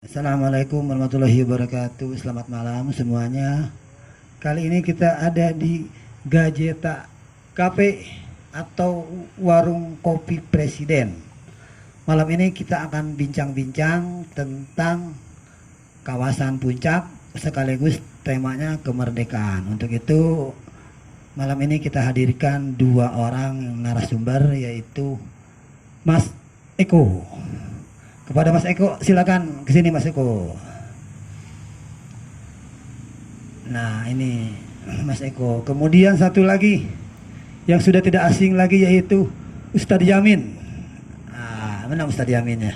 Assalamualaikum warahmatullahi wabarakatuh. Selamat malam semuanya. Kali ini kita ada di Gajeta Cafe atau Warung Kopi Presiden. Malam ini kita akan bincang-bincang tentang kawasan puncak sekaligus temanya kemerdekaan. Untuk itu malam ini kita hadirkan dua orang narasumber, yaitu Mas Eko. Kepada Mas Eko, silakan ke sini Mas Eko. Nah, ini Mas Eko. Kemudian satu lagi yang sudah tidak asing lagi, yaitu Ustadz Yamin. Mana Ustadz Yaminnya?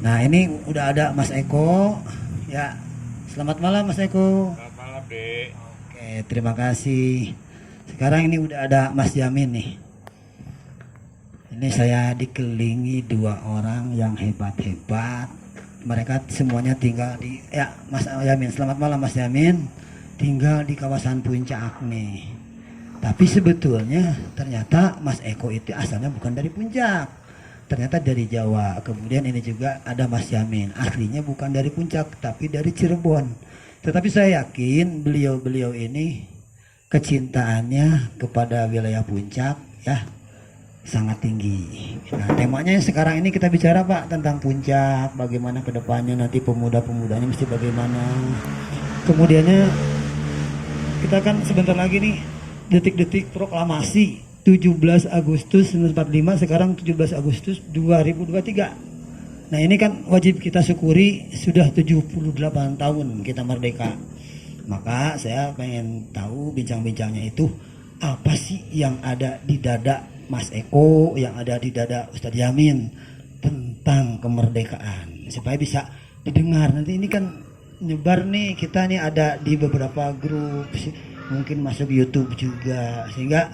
Nah, ini udah ada Mas Eko. Ya, selamat malam Mas Eko. Selamat malam, Dek. Oke, terima kasih. Sekarang ini udah ada Mas Yamin nih. Ini saya dikelilingi dua orang yang hebat-hebat. Mereka semuanya tinggal di, ya Mas Yamin, selamat malam Mas Yamin. Tinggal di kawasan puncak nih. Tapi sebetulnya ternyata Mas Eko itu asalnya bukan dari puncak. Ternyata dari Jawa. Kemudian ini juga ada Mas Yamin. Aslinya bukan dari puncak tapi dari Cirebon. Tetapi saya yakin beliau-beliau ini kecintaannya kepada wilayah puncak ya sangat tinggi. Nah, temanya sekarang ini kita bicara Pak tentang puncak, bagaimana kedepannya nanti pemuda-pemudanya mesti bagaimana. Kemudiannya kita kan sebentar lagi nih detik-detik proklamasi 17 Agustus 1945, sekarang 17 Agustus 2023. Nah, ini kan wajib kita syukuri sudah 78 tahun kita merdeka. Maka saya pengen tahu bincang-bincangnya itu apa sih yang ada di dada Mas Eko, yang ada di dada Ustadz Yamin tentang kemerdekaan, supaya bisa didengar. Nanti ini kan nyebar nih, kita nih ada di beberapa grup, mungkin masuk YouTube juga, sehingga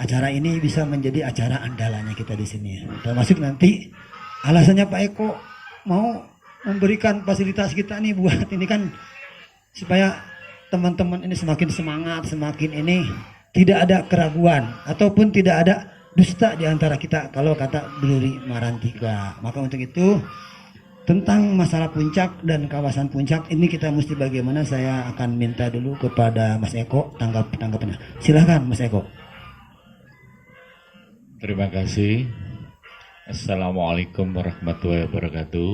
acara ini bisa menjadi acara andalannya kita di sini. Termasuk nanti alasannya Pak Eko mau memberikan fasilitas kita nih buat ini kan supaya teman-teman ini semakin semangat, semakin ini tidak ada keraguan ataupun tidak ada dusta di antara kita kalau kata Bluri Marantika. Maka untuk itu tentang masalah puncak dan kawasan puncak ini kita mesti bagaimana, saya akan minta dulu kepada Mas Eko tanggapannya. Silahkan Mas Eko. Terima kasih. Assalamualaikum warahmatullahi wabarakatuh.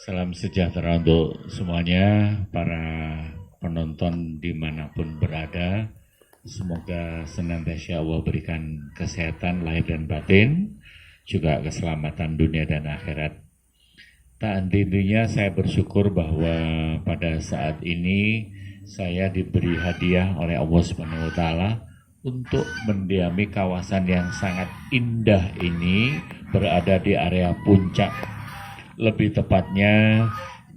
Salam sejahtera untuk semuanya, para penonton dimanapun berada. Semoga senantiasa Allah berikan kesehatan lahir dan batin, juga keselamatan dunia dan akhirat. Tak henti-hentinya saya bersyukur bahwa pada saat ini saya diberi hadiah oleh Allah Subhanahu wa Ta'ala untuk mendiami kawasan yang sangat indah ini, berada di area puncak. Lebih tepatnya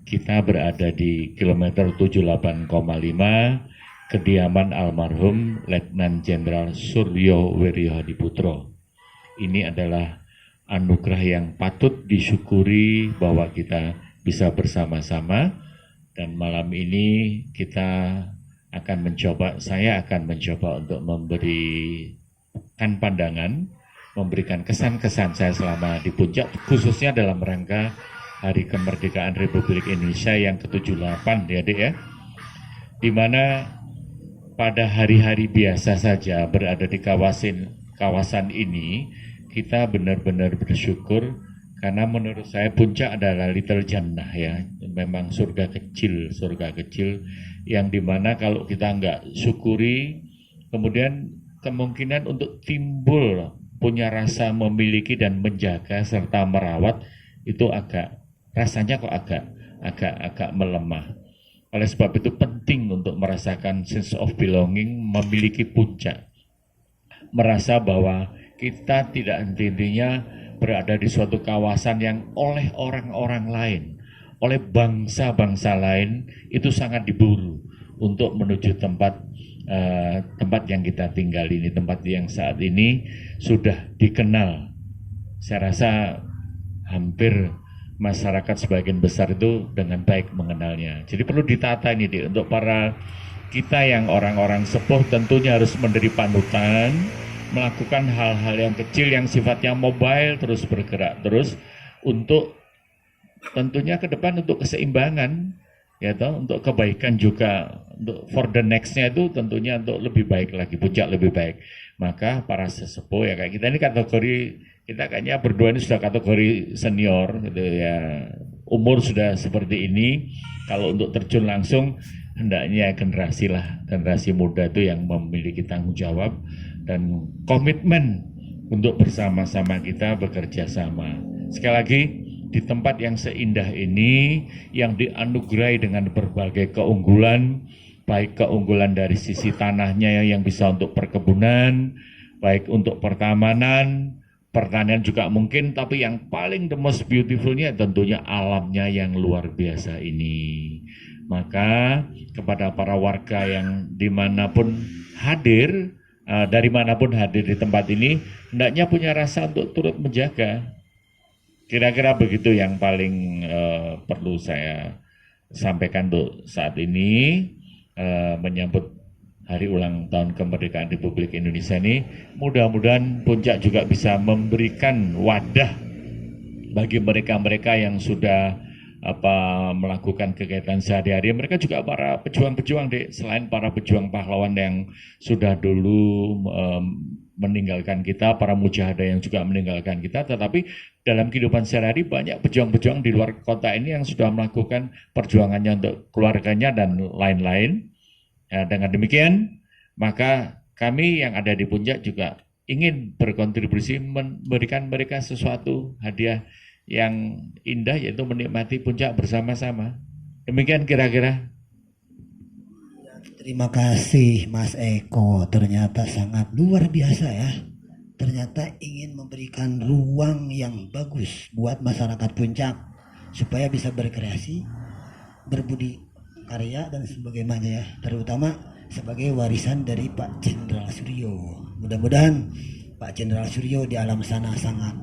kita berada di kilometer 78,5 kediaman almarhum Letnan Jenderal Suryo Wiryo Hadiputro. Ini adalah anugerah yang patut disyukuri bahwa kita bisa bersama-sama, dan malam ini saya akan mencoba untuk memberikan pandangan, memberikan kesan-kesan saya selama di puncak, khususnya dalam rangka Hari Kemerdekaan Republik Indonesia yang ke-78 ya Dek ya, di mana pada hari-hari biasa saja berada di kawasan ini, kita benar-benar bersyukur karena menurut saya puncak adalah Little Jannah ya, memang surga kecil yang dimana kalau kita nggak syukuri, kemudian kemungkinan untuk timbul punya rasa memiliki dan menjaga serta merawat itu rasanya kok agak melemah. Oleh sebab itu penting untuk merasakan sense of belonging, memiliki puncak. Merasa bahwa kita tidak henti-hentinya berada di suatu kawasan yang oleh orang-orang lain, oleh bangsa-bangsa lain itu sangat diburu untuk menuju tempat yang kita tinggal ini, tempat yang saat ini sudah dikenal. Saya rasa hampir masyarakat sebagian besar itu dengan baik mengenalnya. Jadi perlu ditata ini untuk para kita yang orang-orang sepuh, tentunya harus menjadi panutan, melakukan hal-hal yang kecil yang sifatnya mobile, terus bergerak terus untuk tentunya ke depan untuk keseimbangan, ya toh, untuk kebaikan juga, untuk for the next-nya itu tentunya untuk lebih baik lagi, puncak lebih baik. Maka para sesepuh ya kayak kita ini kategori, kita kayaknya berdua ini sudah kategori senior gitu ya, umur sudah seperti ini. Kalau untuk terjun langsung hendaknya generasi muda itu yang memiliki tanggung jawab dan komitmen untuk bersama-sama kita bekerja sama. Sekali lagi, di tempat yang seindah ini, yang dianugerahi dengan berbagai keunggulan, baik keunggulan dari sisi tanahnya yang bisa untuk perkebunan, baik untuk pertamanan, pertanian juga mungkin, tapi yang paling the most beautifulnya tentunya alamnya yang luar biasa ini. Maka kepada para warga yang dimanapun hadir, dari manapun hadir di tempat ini, hendaknya punya rasa untuk turut menjaga. Kira-kira begitu yang paling perlu saya sampaikan untuk saat ini, menyambut hari ulang tahun kemerdekaan Republik Indonesia ini. Mudah-mudahan Puncak juga bisa memberikan wadah bagi mereka-mereka yang sudah melakukan kegiatan sehari-hari. Mereka juga para pejuang-pejuang, selain para pejuang pahlawan yang sudah dulu meninggalkan kita, para mujahadah yang juga meninggalkan kita, tetapi dalam kehidupan sehari-hari banyak pejuang-pejuang di luar kota ini yang sudah melakukan perjuangannya untuk keluarganya dan lain-lain. Ya, dengan demikian, maka kami yang ada di Puncak juga ingin berkontribusi memberikan mereka sesuatu hadiah yang indah, yaitu menikmati Puncak bersama-sama. Demikian kira-kira. Terima kasih Mas Eko, ternyata sangat luar biasa ya. Ternyata ingin memberikan ruang yang bagus buat masyarakat Puncak supaya bisa berkreasi, berbudi karya dan sebagainya ya, terutama sebagai warisan dari Pak Jenderal Suryo. Mudah-mudahan Pak Jenderal Suryo di alam sana sangat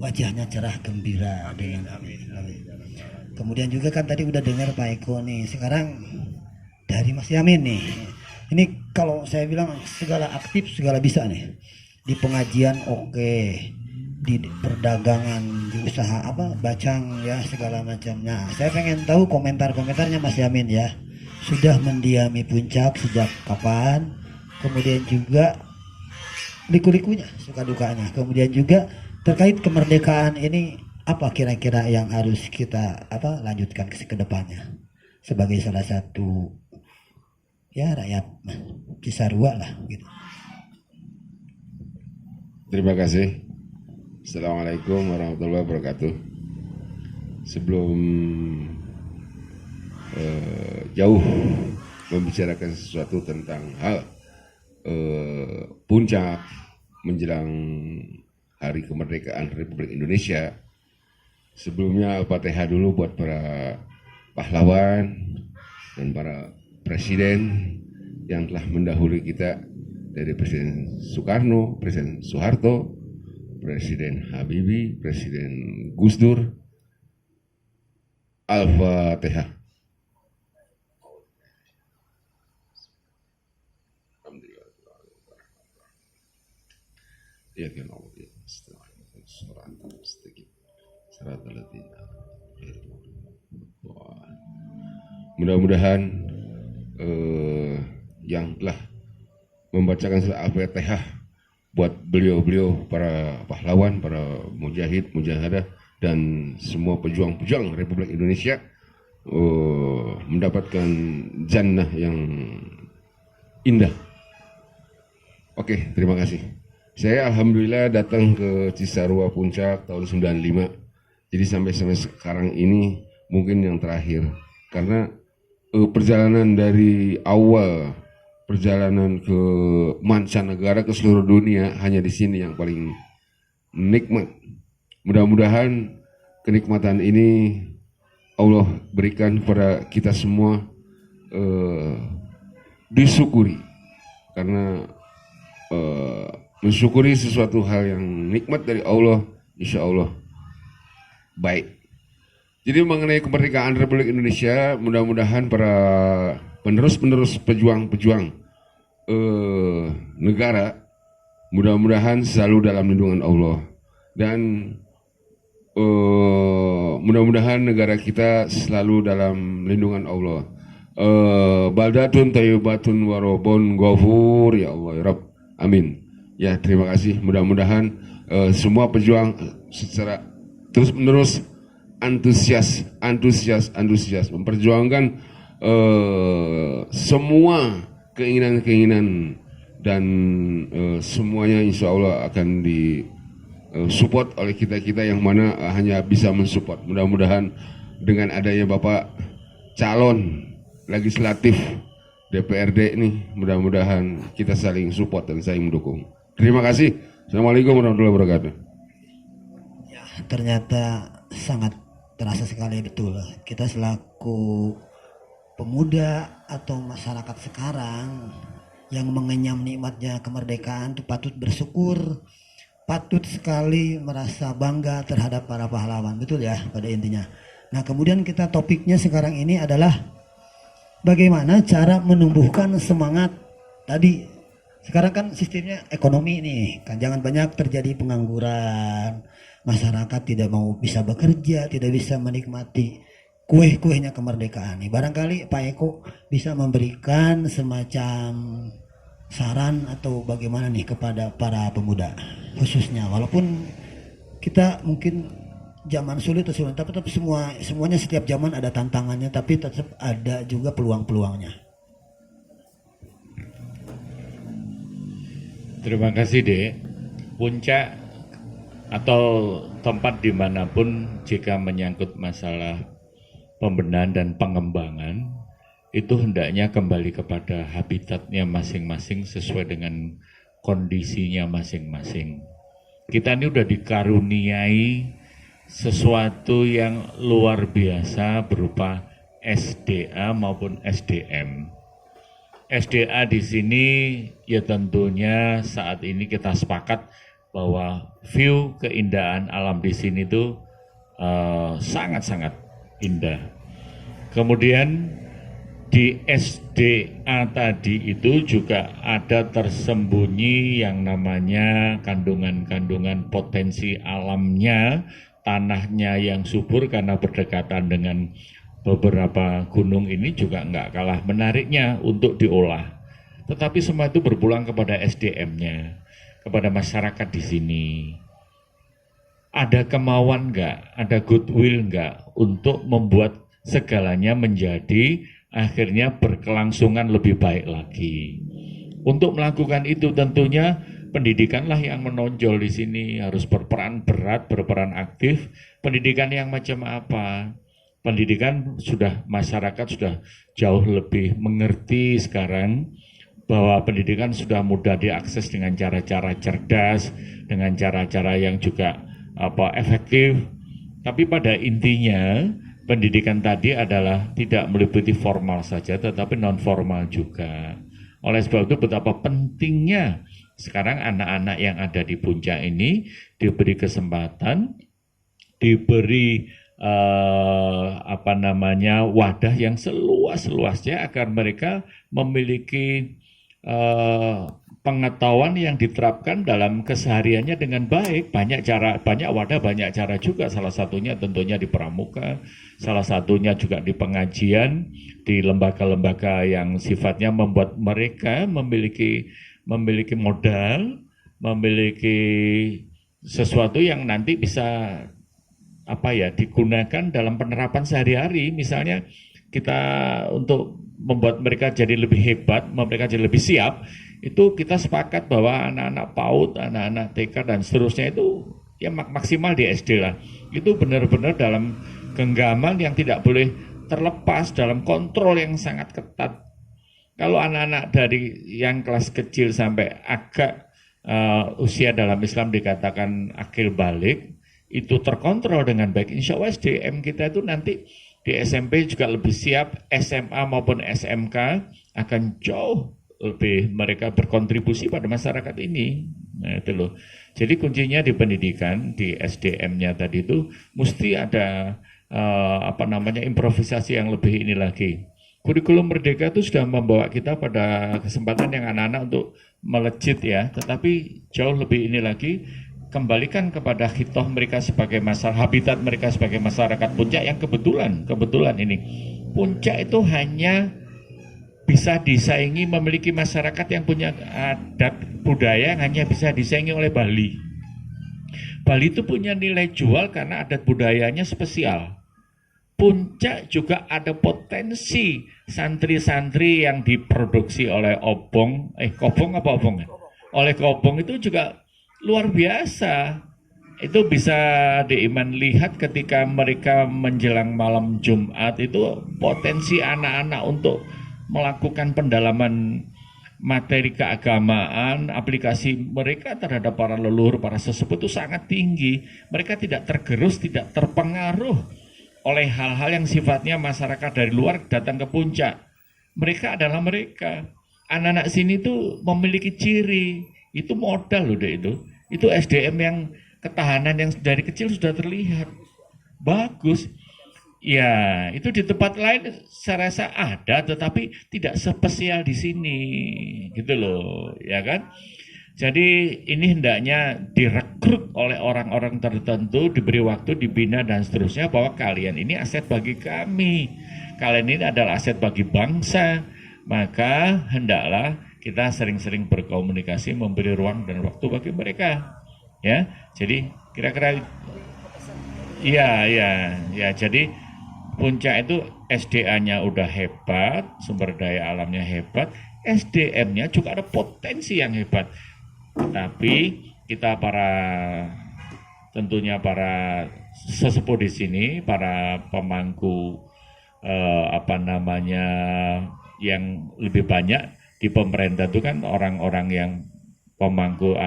wajahnya cerah gembira. Amin. Kemudian juga kan tadi udah dengar Pak Eko nih, sekarang dari Mas Yamin nih. Ini kalau saya bilang segala aktif, segala bisa nih. Di pengajian oke, di perdagangan, di usaha bacang ya, segala macamnya. Saya pengen tahu komentar-komentarnya Mas Yamin ya. Sudah mendiami Puncak sejak kapan? Kemudian juga liku-likunya, suka dukanya. Kemudian juga terkait kemerdekaan ini, apa kira-kira yang harus kita lanjutkan ke depannya sebagai salah satu ya rakyat Cisarua lah gitu. Terima kasih. Assalamualaikum warahmatullahi wabarakatuh. Sebelum jauh membicarakan sesuatu tentang hal Puncak menjelang Hari Kemerdekaan Republik Indonesia, sebelumnya Al-Fatihah dulu buat para pahlawan dan para presiden yang telah mendahului kita, dari Presiden Soekarno, Presiden Soeharto, Presiden Habibie, Presiden Gus Dur. Al-Fatihah. Mudah-mudahan yang telah membacakan surat Al-Fatihah buat beliau-beliau para pahlawan, para mujahid, mujahadah, dan semua pejuang-pejuang Republik Indonesia mendapatkan jannah yang indah. Oke, terima kasih. Saya alhamdulillah datang ke Cisarua Puncak tahun 95. Jadi sampai sekarang ini mungkin yang terakhir. Karena perjalanan dari awal perjalanan ke mancanegara, ke seluruh dunia, hanya di sini yang paling nikmat. Mudah-mudahan kenikmatan ini Allah berikan kepada kita semua, disyukuri. Karena mensyukuri sesuatu hal yang nikmat dari Allah, insya Allah baik. Jadi mengenai kemerdekaan Republik Indonesia, mudah-mudahan para penerus-penerus pejuang-pejuang negara mudah-mudahan selalu dalam lindungan Allah. Dan mudah-mudahan negara kita selalu dalam lindungan Allah. Baldatun tayyibatun warobun ghafur, ya Allah ya Rabb. Amin. Ya, terima kasih. Mudah-mudahan semua pejuang secara terus-menerus antusias memperjuangkan semua keinginan-keinginan, dan semuanya insya Allah akan support oleh kita-kita yang mana hanya bisa mensupport. Mudah-mudahan dengan adanya Bapak calon legislatif DPRD ini, mudah-mudahan kita saling support dan saling mendukung. Terima kasih. Assalamualaikum warahmatullahi wabarakatuh. Ya, ternyata sangat terasa sekali, betul. Kita selaku pemuda atau masyarakat sekarang yang mengenyam nikmatnya kemerdekaan itu patut bersyukur, patut sekali merasa bangga terhadap para pahlawan, betul ya pada intinya. Nah, kemudian kita topiknya sekarang ini adalah bagaimana cara menumbuhkan semangat tadi. Sekarang kan sistemnya ekonomi nih, kan jangan banyak terjadi pengangguran, masyarakat tidak mau bisa bekerja, tidak bisa menikmati kue-kuenya kemerdekaan nih. Barangkali Pak Eko bisa memberikan semacam saran atau bagaimana nih kepada para pemuda khususnya, walaupun kita mungkin zaman sulit atau sulit, tapi tetap semuanya setiap zaman ada tantangannya, tapi tetap ada juga peluang-peluangnya. Terima kasih, Dek. Puncak atau tempat dimanapun jika menyangkut masalah pembenahan dan pengembangan, itu hendaknya kembali kepada habitatnya masing-masing sesuai dengan kondisinya masing-masing. Kita ini udah dikaruniai sesuatu yang luar biasa berupa SDA maupun SDM. SDA di sini ya tentunya saat ini kita sepakat bahwa view keindahan alam di sini itu sangat-sangat indah. Kemudian di SDA tadi itu juga ada tersembunyi yang namanya kandungan-kandungan potensi alamnya, tanahnya yang subur karena berdekatan dengan beberapa gunung ini juga nggak kalah menariknya untuk diolah. Tetapi semua itu berpulang kepada SDM-nya, kepada masyarakat di sini. Ada kemauan nggak, ada goodwill nggak untuk membuat segalanya menjadi akhirnya berkelangsungan lebih baik lagi. Untuk melakukan itu tentunya pendidikanlah yang menonjol di sini, harus berperan berat, berperan aktif. Pendidikan yang macam apa? Pendidikan masyarakat sudah jauh lebih mengerti sekarang bahwa pendidikan sudah mudah diakses dengan cara-cara cerdas, dengan cara-cara yang juga efektif. Tapi pada intinya pendidikan tadi adalah tidak meliputi formal saja, tetapi non formal juga. Oleh sebab itu betapa pentingnya sekarang anak-anak yang ada di Puncak ini diberi kesempatan, diberi wadah yang seluas-luasnya agar mereka memiliki pengetahuan yang diterapkan dalam kesehariannya dengan baik. Banyak wadah, banyak cara juga. Salah satunya tentunya di pramuka, salah satunya juga di pengajian, di lembaga-lembaga yang sifatnya membuat mereka memiliki modal, memiliki sesuatu yang nanti bisa digunakan dalam penerapan sehari-hari. Misalnya kita untuk membuat mereka jadi lebih hebat, mereka jadi lebih siap, itu kita sepakat bahwa anak-anak PAUD, anak-anak TK dan seterusnya itu ya maksimal di SD lah. Itu benar-benar dalam genggaman yang tidak boleh terlepas, dalam kontrol yang sangat ketat. Kalau anak-anak dari yang kelas kecil sampai agak usia dalam Islam dikatakan akil balik, itu terkontrol dengan baik, insya Allah SDM kita itu nanti di SMP juga lebih siap, SMA maupun SMK akan jauh lebih mereka berkontribusi pada masyarakat ini. Nah itu loh. Jadi kuncinya di pendidikan, di SDM-nya tadi itu mesti ada improvisasi yang lebih ini lagi. kurikulum Merdeka itu sudah membawa kita pada kesempatan yang anak-anak untuk melejit ya, tetapi jauh lebih ini lagi, kembalikan kepada hitoh mereka sebagai habitat mereka sebagai masyarakat Puncak yang kebetulan ini. Puncak itu hanya bisa disaingi memiliki masyarakat yang punya adat budaya yang hanya bisa disaingi oleh Bali. Bali itu punya nilai jual karena adat budayanya spesial. Puncak juga ada potensi santri-santri yang diproduksi oleh Kobong oleh Kobong itu juga luar biasa. Itu bisa Iman lihat ketika mereka menjelang malam Jumat itu potensi anak-anak untuk melakukan pendalaman materi keagamaan, aplikasi mereka terhadap para leluhur, para sesepuh itu sangat tinggi. Mereka tidak tergerus, tidak terpengaruh oleh hal-hal yang sifatnya masyarakat dari luar datang ke Puncak. Mereka adalah mereka. Anak-anak sini tuh memiliki ciri, itu modal loh deh itu. Itu SDM yang ketahanan yang dari kecil sudah terlihat. Bagus. Ya, itu di tempat lain saya rasa ada, tetapi tidak spesial di sini. Gitu loh, ya kan? Jadi ini hendaknya direkrut oleh orang-orang tertentu, diberi waktu, dibina dan seterusnya bahwa kalian ini aset bagi kami. Kalian ini adalah aset bagi bangsa. Maka hendaklah kita sering-sering berkomunikasi, memberi ruang dan waktu bagi mereka. Ya, jadi kira-kira ya. Jadi Puncak itu SDA-nya udah hebat, sumber daya alamnya hebat, SDM-nya juga ada potensi yang hebat. Tetapi kita tentunya para sesepuh di sini, para pemangku yang lebih banyak di pemerintah itu kan orang-orang yang pemangku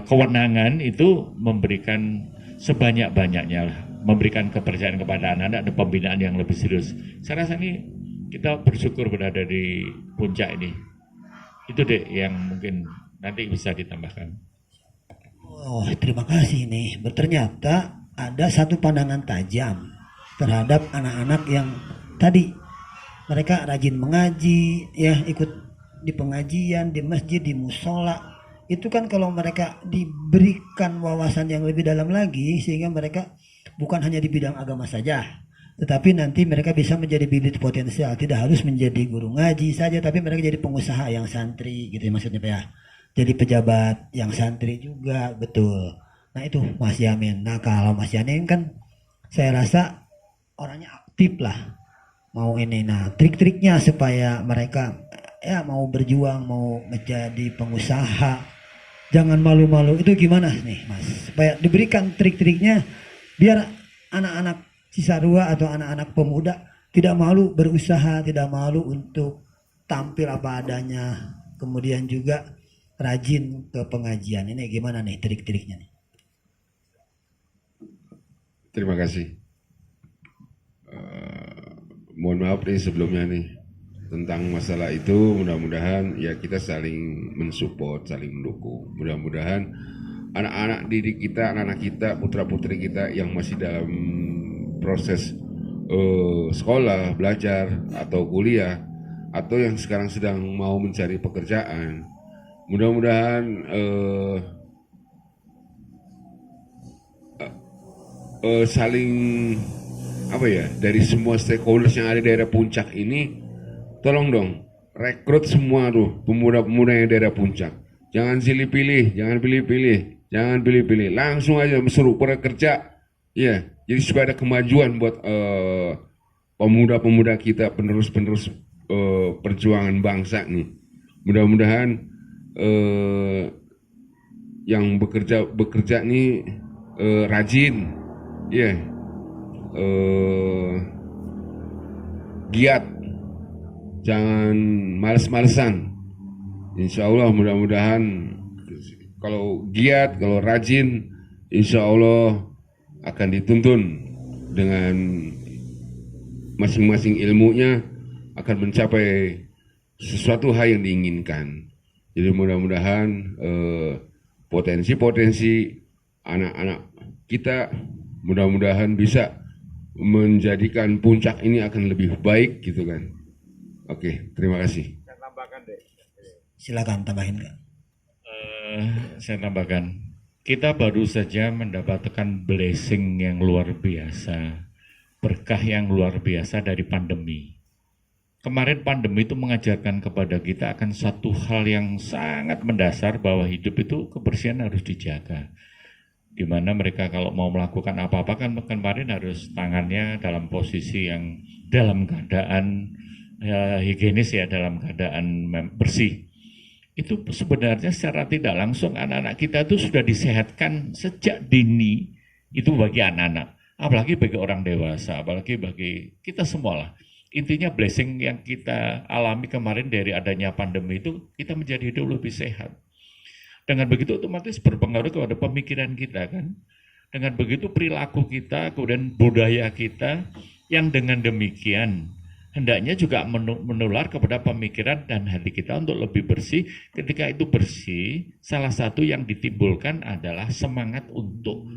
kewenangan itu memberikan sebanyak-banyaknya lah, memberikan kepercayaan kepada anak-anak dan pembinaan yang lebih serius. Saya rasa ini kita bersyukur berada di Puncak ini. Itu deh yang mungkin nanti bisa ditambahkan. Oh, terima kasih nih. Ternyata ada satu pandangan tajam terhadap anak-anak yang tadi mereka rajin mengaji, ya ikut di pengajian, di masjid, di musola. Itu kan kalau mereka diberikan wawasan yang lebih dalam lagi sehingga mereka bukan hanya di bidang agama saja, tetapi nanti mereka bisa menjadi bibit potensial, tidak harus menjadi guru ngaji saja, tapi mereka jadi pengusaha yang santri gitu ya, maksudnya Pak ya. Jadi pejabat yang santri juga, betul. Nah itu Mas Yamin. Nah kalau Mas Yamin kan saya rasa orangnya aktif lah. Mau ini, nah trik-triknya supaya mereka ya mau berjuang, mau menjadi pengusaha, jangan malu-malu, itu gimana nih Mas? Supaya diberikan trik-triknya biar anak-anak Cisarua atau anak-anak pemuda tidak malu berusaha, tidak malu untuk tampil apa adanya, kemudian juga rajin ke pengajian. Ini gimana nih trik-triknya nih? Terima kasih. Mohon maaf nih sebelumnya nih tentang masalah itu, mudah-mudahan ya kita saling mensupport, saling mendukung. Mudah-mudahan anak-anak didik kita, anak-anak kita, putra-putri kita yang masih dalam proses sekolah, belajar, atau kuliah, atau yang sekarang sedang mau mencari pekerjaan, mudah-mudahan saling dari semua stakeholders yang ada di daerah Puncak ini, tolong dong rekrut semua tuh pemuda-pemuda yang daerah Puncak. Jangan pilih-pilih, jangan pilih-pilih, langsung aja suruh pada kerja. Ya, jadi supaya ada kemajuan buat pemuda-pemuda kita, penerus-penerus perjuangan bangsa nih. Mudah-mudahan yang bekerja nih rajin, ya, giat, jangan males-malesan. Insya Allah mudah-mudahan kalau giat, kalau rajin, insya Allah akan dituntun dengan masing-masing ilmunya, akan mencapai sesuatu hal yang diinginkan. Jadi mudah-mudahan potensi-potensi anak-anak kita mudah-mudahan bisa menjadikan puncak ini akan lebih baik gitu kan. Oke, terima kasih. Silakan tambahin Kak. Saya tambahkan, kita baru saja mendapatkan blessing yang luar biasa, berkah yang luar biasa dari pandemi. Kemarin pandemi itu mengajarkan kepada kita akan satu hal yang sangat mendasar bahwa hidup itu kebersihan harus dijaga. Di mana mereka kalau mau melakukan apa-apa kan kemarin harus tangannya dalam posisi yang dalam keadaan higienis ya, dalam keadaan bersih. Itu sebenarnya secara tidak langsung anak-anak kita itu sudah disehatkan sejak dini, itu bagi anak-anak. Apalagi bagi orang dewasa, apalagi bagi kita semua lah. Intinya blessing yang kita alami kemarin dari adanya pandemi itu, kita menjadi hidup lebih sehat. Dengan begitu otomatis berpengaruh kepada pemikiran kita kan. Dengan begitu perilaku kita, kemudian budaya kita, yang dengan demikian hendaknya juga menular kepada pemikiran dan hati kita untuk lebih bersih. Ketika itu bersih, salah satu yang ditimbulkan adalah semangat untuk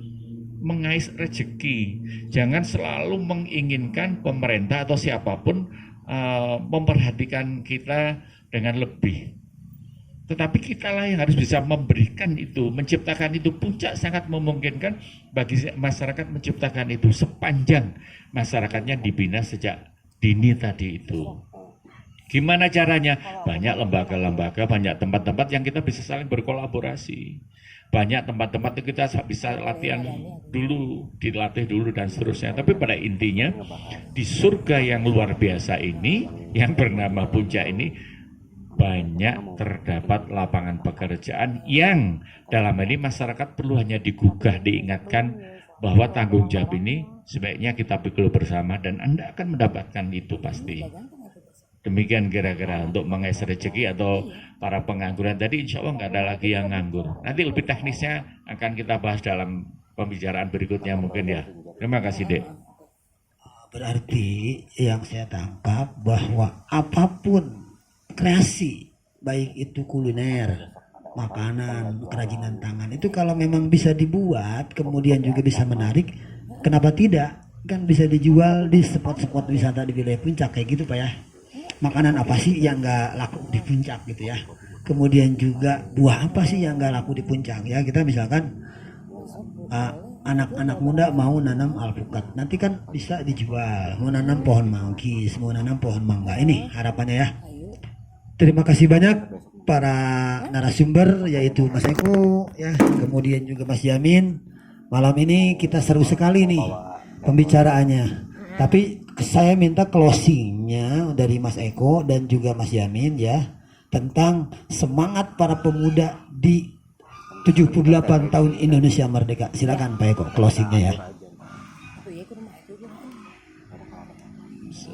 mengais rezeki. Jangan selalu menginginkan pemerintah atau siapapun memperhatikan kita dengan lebih. Tetapi kitalah yang harus bisa memberikan itu, menciptakan itu. Puncak sangat memungkinkan bagi masyarakat menciptakan itu sepanjang masyarakatnya dibina sejak dini tadi itu. Gimana caranya? Banyak lembaga-lembaga, banyak tempat-tempat yang kita bisa saling berkolaborasi. Banyak tempat-tempat yang kita bisa latihan dulu, dilatih dulu dan seterusnya. Tapi pada intinya di surga yang luar biasa ini, yang bernama Puncak ini, banyak terdapat lapangan pekerjaan yang dalam ini masyarakat perlu hanya digugah, diingatkan bahwa tanggung jawab ini sebaiknya kita pikul bersama dan Anda akan mendapatkan itu pasti. Demikian kira-kira untuk mengais rezeki atau para pengangguran tadi, insya Allah nggak ada lagi yang nganggur. Nanti lebih teknisnya akan kita bahas dalam pembicaraan berikutnya mungkin ya. Terima kasih Dek. Berarti yang saya tangkap bahwa apapun kreasi, baik itu kuliner, makanan, kerajinan tangan, itu kalau memang bisa dibuat, kemudian juga bisa menarik, kenapa tidak? Kan bisa dijual di spot-spot wisata di wilayah Puncak kayak gitu Pak ya. Makanan apa sih yang nggak laku di Puncak gitu ya. Kemudian juga buah apa sih yang nggak laku di Puncak ya. Kita misalkan anak-anak muda mau nanam alpukat, nanti kan bisa dijual. Mau nanam pohon manggis, mau nanam pohon mangga, ini harapannya ya. Terima kasih banyak para narasumber yaitu Mas Eko ya, kemudian juga Mas Yamin. Malam ini kita seru sekali nih pembicaraannya. Tapi saya minta closingnya dari Mas Eko dan juga Mas Yamin ya, tentang semangat para pemuda di 78 tahun Indonesia Merdeka. Silakan Pak Eko closingnya ya.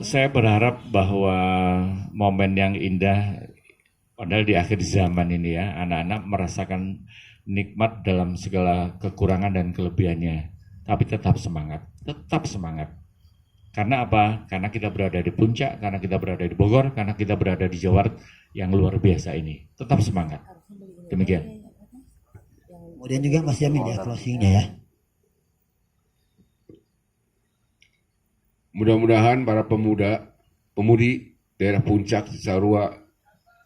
Saya berharap bahwa momen yang indah padahal di akhir zaman ini ya, anak-anak merasakan nikmat dalam segala kekurangan dan kelebihannya. Tapi tetap semangat, tetap semangat. Karena apa? Karena kita berada di Puncak, karena kita berada di Bogor, karena kita berada di Jawa Barat yang luar biasa ini. Tetap semangat. Demikian. Kemudian juga Mas Yamin ya closingnya ya. Mudah-mudahan para pemudi daerah Puncak, Cisarua,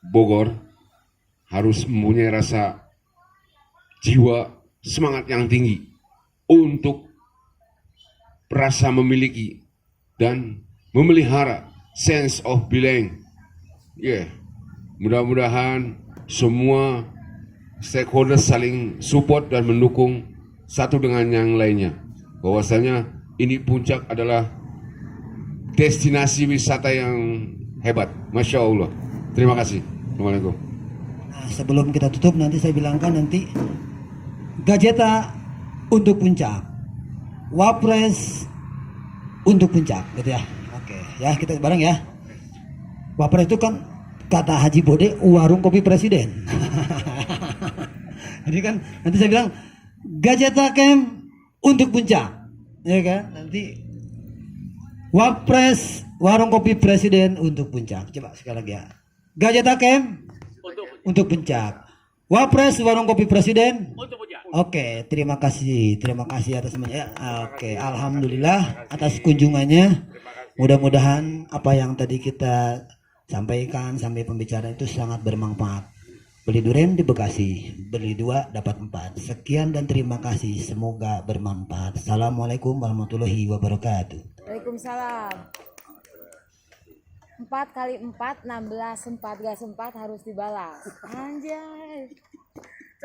Bogor harus mempunyai rasa jiwa semangat yang tinggi untuk merasa memiliki dan memelihara sense of belonging. Mudah-mudahan semua stakeholder saling support dan mendukung satu dengan yang lainnya. Bahwasanya ini Puncak adalah destinasi wisata yang hebat. Masya Allah. Terima kasih. Assalamualaikum. Nah, sebelum kita tutup nanti saya bilangkan nanti Gajeta untuk Puncak, Wapres untuk Puncak gitu ya. Oke ya, kita bareng ya. Wapres itu kan kata Haji Bode warung kopi presiden. Jadi kan nanti saya bilang Gajeta Camp untuk Puncak, ya kan? Nanti Wapres warung kopi presiden untuk Puncak. Coba sekali lagi ya. Gajeta Camp untuk Puncak. Wapres warung kopi presiden untuk Puncak. Oke, terima kasih atas semuanya. Oke, alhamdulillah atas kunjungannya. Mudah-mudahan apa yang tadi kita sampaikan sampai pembicaraan itu sangat bermanfaat. Beli durian di Bekasi, beli 2 dapat 4. Sekian dan terima kasih, semoga bermanfaat. Assalamualaikum warahmatullahi wabarakatuh. Waalaikumsalam. 4 kali 4 16, 4 gas 4 harus dibalas. Anjay.